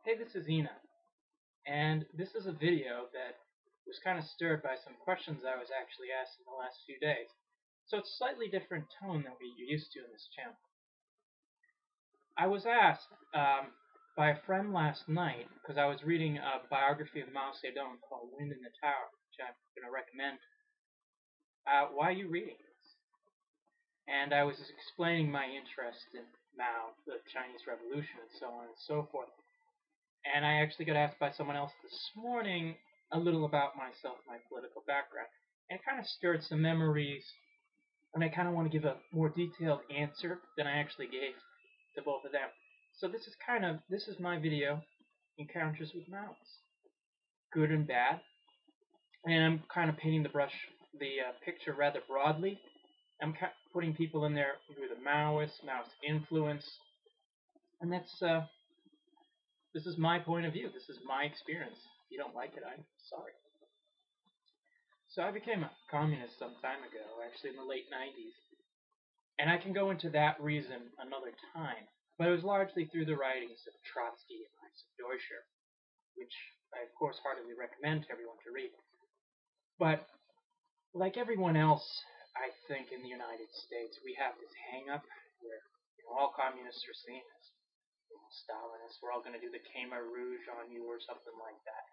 Hey, this is Enaa, and this is a video that was kind of stirred by some questions I was actually asked in the last few days. So it's a slightly different tone than you're used to in this channel. I was asked by a friend last night, because I was reading a biography of Mao Zedong called Wind in the Tower, which I'm going to recommend. Why are you reading this? And I was explaining my interest in Mao, the Chinese Revolution, and so on and so forth. And I actually got asked by someone else this morning a little about myself, my political background. And it kind of stirred some memories, and I kind of want to give a more detailed answer than I actually gave to both of them. So this is my video, Encounters with Maoists. Good and bad. And I'm kind of painting the picture rather broadly. I'm putting people in there who are the Maoist influence, and this is my point of view. This is my experience. If you don't like it, I'm sorry. So I became a communist some time ago, actually in the late 90s. And I can go into that reason another time. But it was largely through the writings of Trotsky and Isaac Deutscher, which I, of course, heartily recommend to everyone to read. But like everyone else, I think, in the United States, we have this hang-up where all communists are seen as Stalinists. We're all going to do the Khmer Rouge on you or something like that.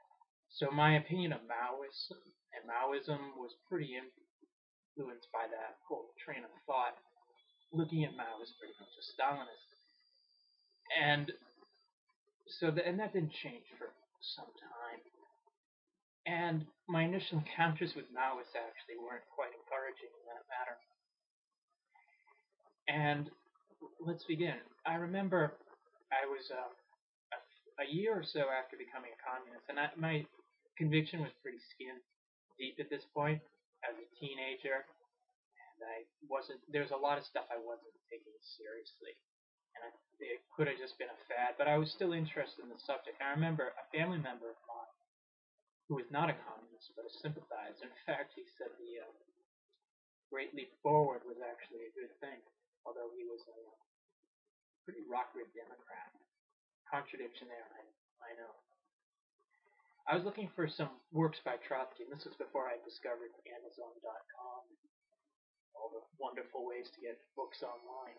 So my opinion of Maoism and Maoism was pretty influenced by that whole train of thought, looking at Mao as pretty much a Stalinist. And and that didn't change for some time. And my initial encounters with Maoists actually weren't quite encouraging in that matter. And let's begin. I remember I was a year or so after becoming a communist, and my conviction was pretty skin deep at this point as a teenager, and there was a lot of stuff I wasn't taking seriously, and it could have just been a fad, but I was still interested in the subject. I remember a family member of mine who was not a communist but a sympathizer. In fact, he said the Great Leap Forward was actually a good thing, although he was a pretty rock-rid Democrat. Contradiction there, I know. I was looking for some works by Trotsky, and this was before I discovered Amazon.com, all the wonderful ways to get books online.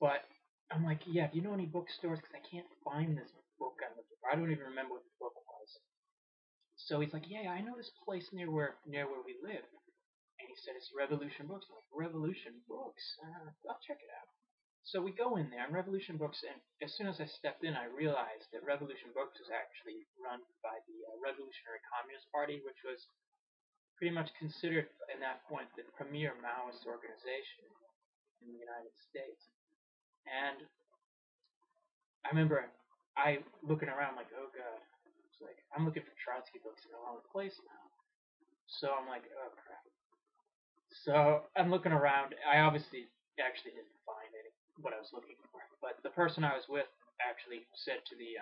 But I'm like, yeah, do you know any bookstores? Because I can't find this book I'm looking for. I don't even remember what the book was. So he's like, yeah, I know this place near where we live. And he said, it's Revolution Books. I'm like, Revolution Books? I'll check it out. So we go in there, and Revolution Books, and as soon as I stepped in, I realized that Revolution Books was actually run by the Revolutionary Communist Party, which was pretty much considered, in that point, the premier Maoist organization in the United States. And I remember looking around like, oh god, it's like I'm looking for Trotsky books in the wrong place now. So I'm like, oh crap. So I'm looking around. I obviously actually didn't find what I was looking for, but the person I was with actually said to the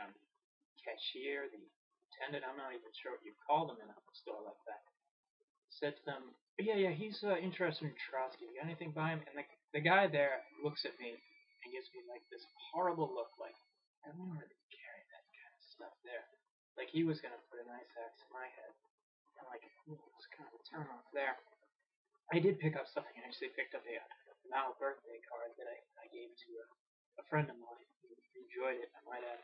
cashier, the attendant, I'm not even sure what you call them in a store like that, said to them, yeah, he's interested in Trotsky. You got anything by him? And the guy there looks at me and gives me like this horrible look, like I don't really carry that kind of stuff there. Like he was gonna put an ice axe in my head. And like, it's kind of a turn off there. I did pick up something. I actually picked up a Mao birthday card that I gave to a friend of mine who enjoyed it, I might add.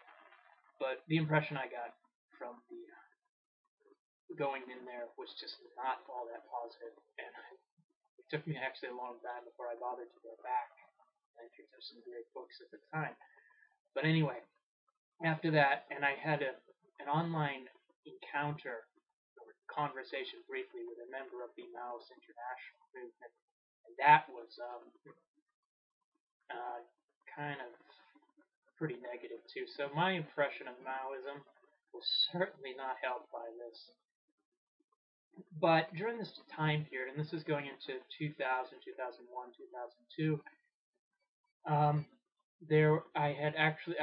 But the impression I got from the going in there was just not all that positive, and it took me actually a long time before I bothered to go back. I picked up some great books at the time. But anyway, after that, and I had an online encounter or conversation briefly with a member of the Maoist International movement, and that was kind of pretty negative too. So my impression of Maoism was certainly not helped by this. But during this time period, and this is going into 2000, 2001, 2002, I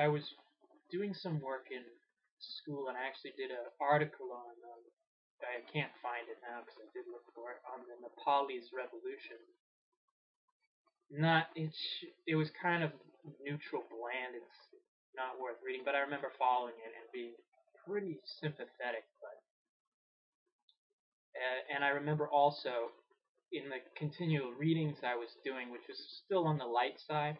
was doing some work in school, and I actually did an article on. I can't find it now because I did look for it, on the Nepalese revolution. It was kind of neutral, bland. not worth reading, but I remember following it and being pretty sympathetic. But and I remember also in the continual readings I was doing, which was still on the light side,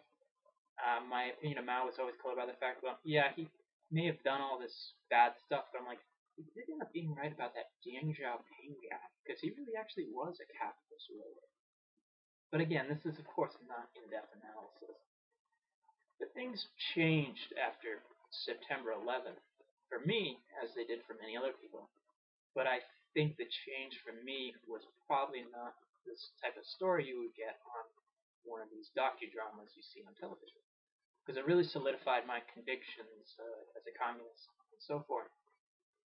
my opinion of Mao was always colored by the fact that, yeah, he may have done all this bad stuff, but I'm like, he did end up being right about that Deng Xiaoping guy, because he really actually was a capitalist ruler. But again, this is of course not in-depth analysis. But things changed after September 11th, for me, as they did for many other people. But I think the change for me was probably not this type of story you would get on one of these docudramas you see on television, because it really solidified my convictions as a communist and so forth.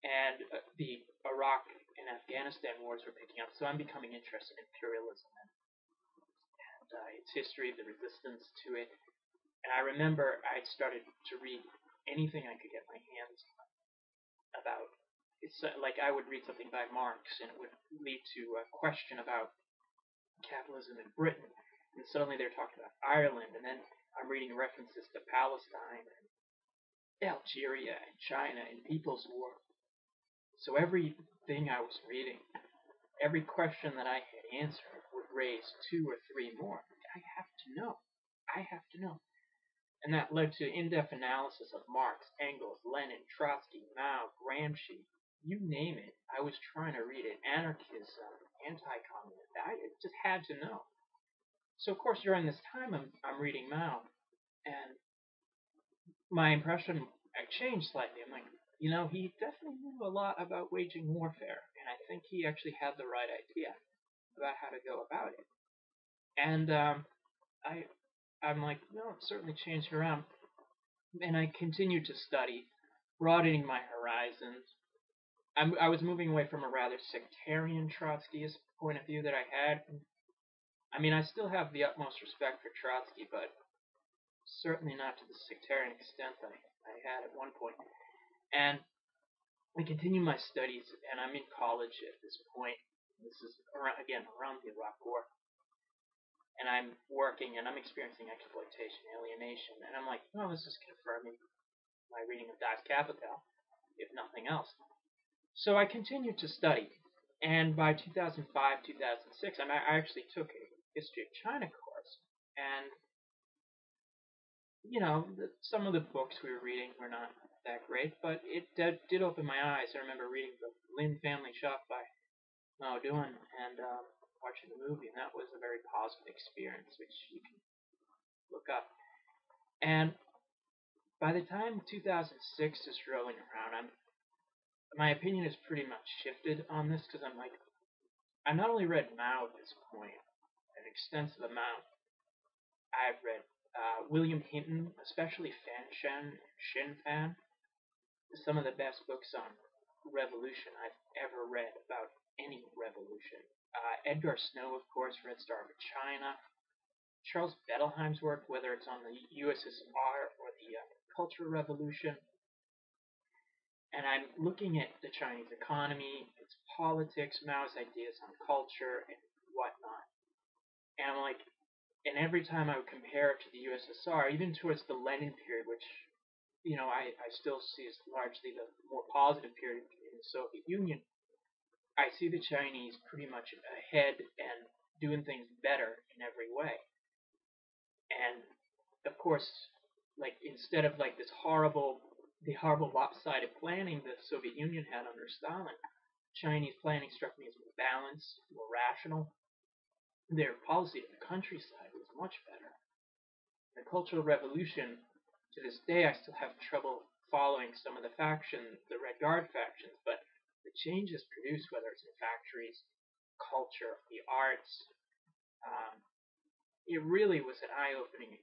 And the Iraq and Afghanistan wars were picking up, so I'm becoming interested in imperialism and its history, the resistance to it. And I remember I started to read anything I could get my hands on about. It's like I would read something by Marx, and it would lead to a question about capitalism in Britain, and suddenly they're talking about Ireland, and then I'm reading references to Palestine and Algeria and China and People's War. So everything I was reading, every question that I had answered would raise two or three more. I have to know. I have to know. And that led to in-depth analysis of Marx, Engels, Lenin, Trotsky, Mao, Gramsci, you name it. I was trying to read it. Anarchism, anti-communism. I just had to know. So of course during this time I'm reading Mao, and my impression changed slightly. I'm like, he definitely knew a lot about waging warfare, and I think he actually had the right idea about how to go about it. And I'm like, no, it certainly changed around. And I continued to study, broadening my horizons. I was moving away from a rather sectarian Trotskyist point of view that I had. I mean, I still have the utmost respect for Trotsky, but certainly not to the sectarian extent that I had at one point. And I continue my studies, and I'm in college at this point. This is around the Iraq War, and I'm working, and I'm experiencing exploitation, alienation, and I'm like, oh, this is confirming my reading of Das Kapital, if nothing else. So I continued to study, and by 2005, 2006, I actually took a history of China course, and some of the books we were reading were not that great, but it did open my eyes. I remember reading the Lin Family Shop by Mao Dun and watching the movie, and that was a very positive experience, which you can look up. And by the time 2006 is rolling around, my opinion has pretty much shifted on this, because I'm like, I not only read Mao at this point, an extensive amount. I've read William Hinton, especially Fan Shen and Shin Fan, some of the best books on revolution I've ever read about any revolution. Edgar Snow, of course, Red Star of China. Charles Bettelheim's work, whether it's on the USSR or the Cultural Revolution. And I'm looking at the Chinese economy, its politics, Mao's ideas on culture, and whatnot. And I'm like, and every time I would compare it to the USSR, even towards the Lenin period, which I still see as largely the more positive period in the Soviet Union, I see the Chinese pretty much ahead and doing things better in every way. And of course, like instead of like the horrible lopsided planning the Soviet Union had under Stalin, Chinese planning struck me as more balanced, more rational. Their policy to the countryside was much better. The Cultural Revolution, to this day, I still have trouble following some of the Red Guard factions, but the changes produced, whether it's in factories, culture, the arts, it really was an eye-opening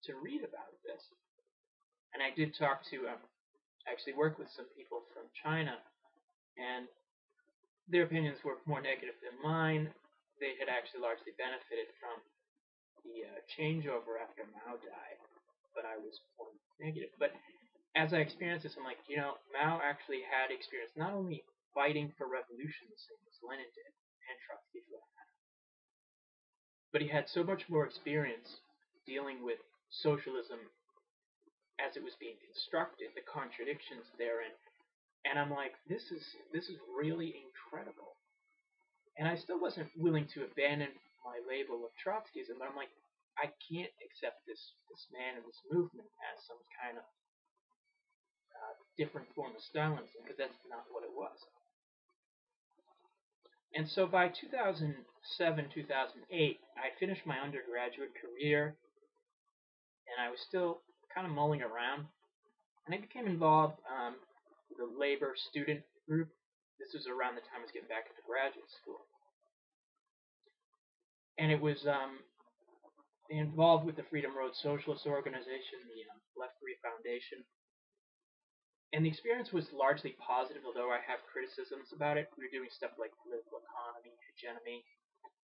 to read about this. And I did talk to, actually work with some people from China, and their opinions were more negative than mine. They had actually largely benefited from the changeover after Mao died, but I was more negative. But as I experienced this, I'm like, Mao actually had experience not only fighting for revolution the same as Lenin did, and Trotsky for that matter, but he had so much more experience dealing with socialism as it was being constructed, the contradictions therein, and I'm like, this is really incredible. And I still wasn't willing to abandon my label of Trotskyism, but I'm like, I can't accept this man and this movement as some kind of different form of Stalinism, because that's not what it was. And so by 2007, 2008, I finished my undergraduate career, and I was still kind of mulling around, and I became involved with the labor student group. This was around the time I was getting back into graduate school, and it was involved with the Freedom Road Socialist Organization, the Left 3 Foundation. And the experience was largely positive, although I have criticisms about it. We were doing stuff like political economy, hegemony,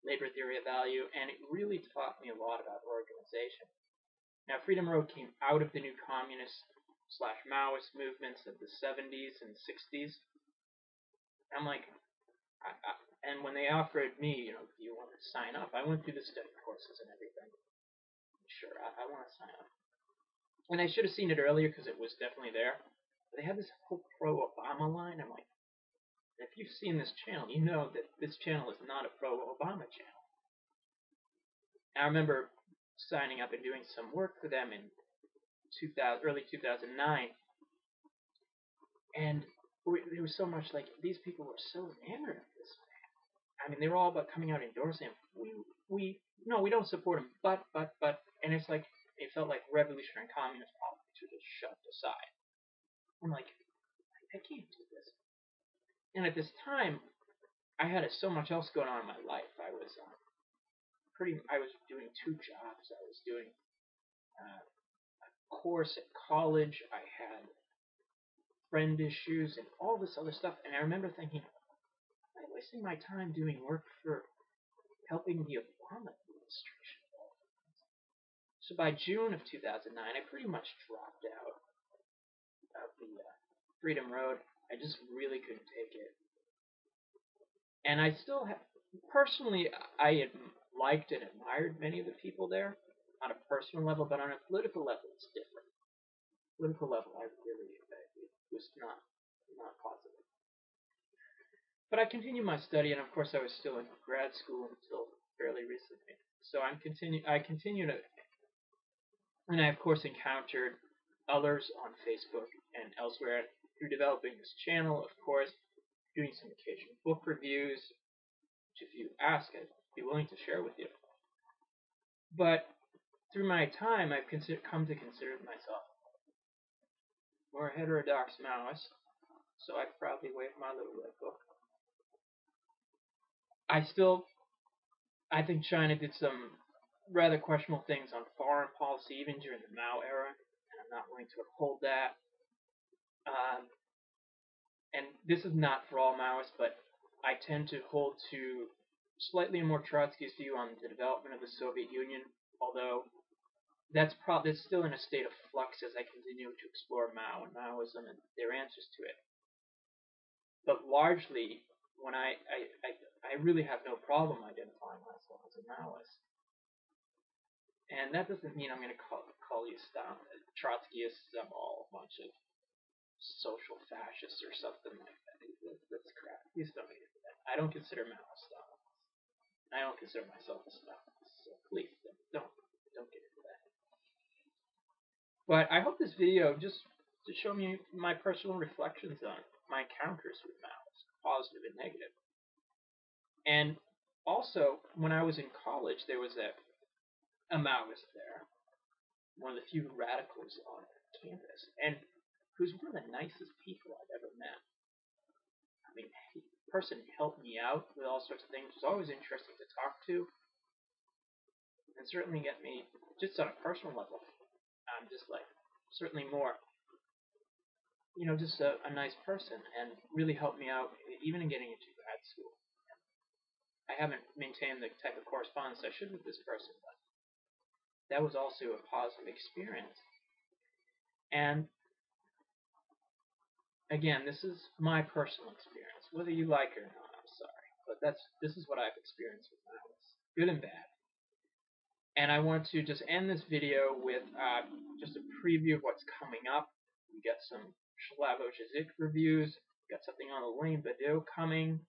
labor theory of value, and it really taught me a lot about organization. Now, Freedom Road came out of the new communist / Maoist movements of the 70s and 60s. I'm like, and when they offered me, do you want to sign up? I went through the study courses and everything. Sure, I want to sign up. And I should have seen it earlier because it was definitely there. But they had this whole pro-Obama line. I'm like, if you've seen this channel, you know that this channel is not a pro-Obama channel. I remember signing up and doing some work for them in early 2009, and there was so much like these people were so enamored of this man. I mean, they were all about coming out and endorsing him. We don't support him, but, and it's like it felt like revolutionary communist politics were just shoved aside. I'm like, I can't do this. And at this time, I had so much else going on in my life. I was doing 2 jobs. I was doing a course at college. I had friend issues and all this other stuff. And I remember thinking, am I wasting my time doing work for helping the Obama administration? So by June of 2009, I pretty much dropped out of the Freedom Road. I just really couldn't take it. And I still have, personally, I had liked and admired many of the people there on a personal level, but on a political level, it's different. Political level, I really, it was not positive. But I continued my study, and of course, I was still in grad school until fairly recently. So I continue to, and I of course encountered others on Facebook and elsewhere through developing this channel, of course, doing some occasional book reviews, which if you ask, I'd be willing to share with you. But through my time, I've come to consider myself more a heterodox Maoist, so I proudly wave my little red book. I think China did some rather questionable things on foreign policy, even during the Mao era, and I'm not willing to uphold that. And this is not for all Maoists, but I tend to hold to slightly a more Trotskyist view on the development of the Soviet Union, although that's still in a state of flux as I continue to explore Mao and Maoism and their answers to it. But largely, when I really have no problem identifying myself as a Maoist. And that doesn't mean I'm going to call you Trotskyists all a bunch of social fascists or something like that. That's crap. Please don't get into that. I don't consider Maoist Stalinist. I don't consider myself a Stalinist. So please don't get into that. But I hope this video just to show me my personal reflections on my encounters with Maoists, positive and negative. And also, when I was in college, there was a Maoist there, one of the few radicals on campus, and who's one of the nicest people I've ever met. I mean, the person helped me out with all sorts of things. It was always interesting to talk to, and certainly get me, just on a personal level, just like, certainly more, just a nice person, and really helped me out, even in getting into grad school. I haven't maintained the type of correspondence I should with this person, but that was also a positive experience. And again, this is my personal experience. Whether you like it or not, I'm sorry, but this is what I've experienced with Maoists, good and bad. And I want to just end this video with just a preview of what's coming up. We got some Slavoj Žižek reviews, we got something on the Lane video coming,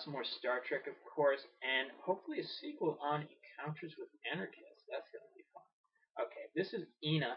some more Star Trek, of course, and hopefully a sequel on Encounters with Anarchists. That's going to be fun. Okay, this is Enaa